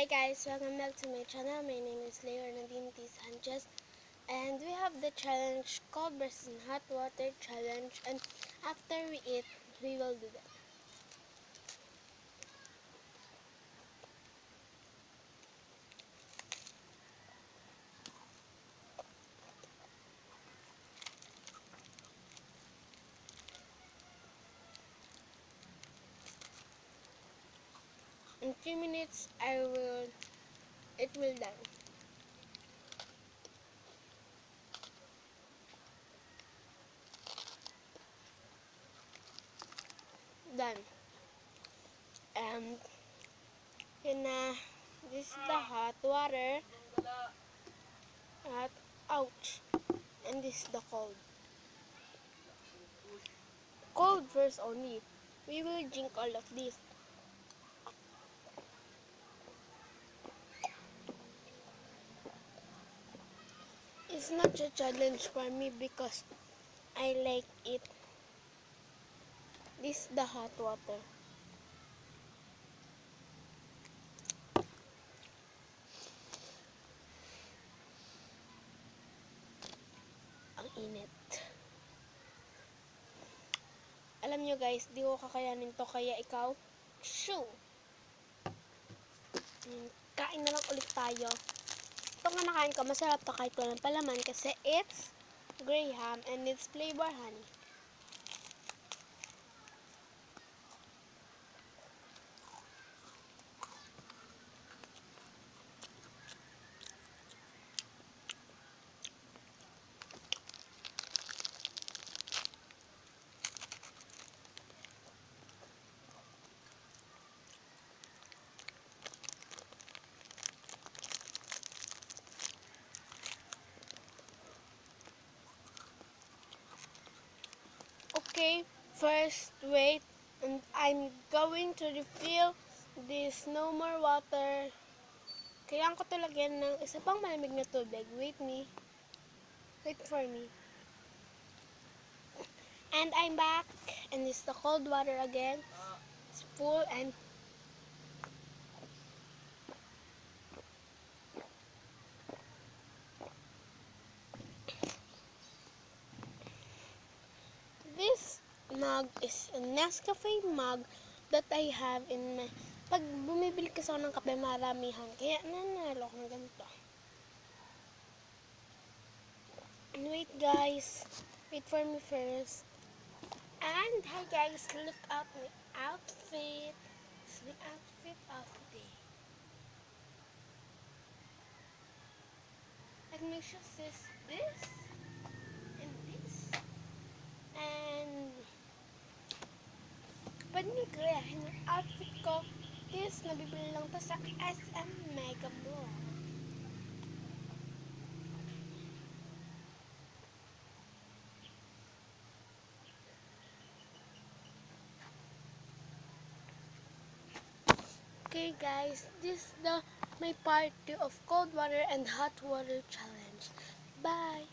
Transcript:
guys, welcome back to my channel. My name is Leor Nadine T. Sanchez, and we have the challenge cold versus hot water challenge, and after we eat, we will do that. In 3 minutes, it will done. Done. And yun na, this is the hot water. Ouch. And this is the cold. Cold first only. We will drink all of this. It's not a challenge for me because I like it. This is the hot water. Ang init. Alam nyo guys, di ko kakayanin to, kaya ikaw, shoo! Kain na lang ulit tayo. Ito nga nakain ko, masarap to kahit walang palaman kasi it's Graham and it's flavor honey. Okay, first wait, and I'm going to refill this no more water. Kailangan ko to lagyan ng isa pang malamig na tubig. Wait for me. And I'm back, and it's the cold water again. It's full and this mug is a Nescafe mug that I have in my... Pag bumibili kasi ako ng kape, maramihan. Kaya nanalo ako ng ganito. And wait guys. Wait for me first. And hi guys, look at my outfit. It's my outfit of the day. And my shoes is this. And this. And panigayahin yung outfit ko is nabibili lang to sa SM Mega Mall. Okay guys, this is my part 2 of cold water and hot water challenge. Bye!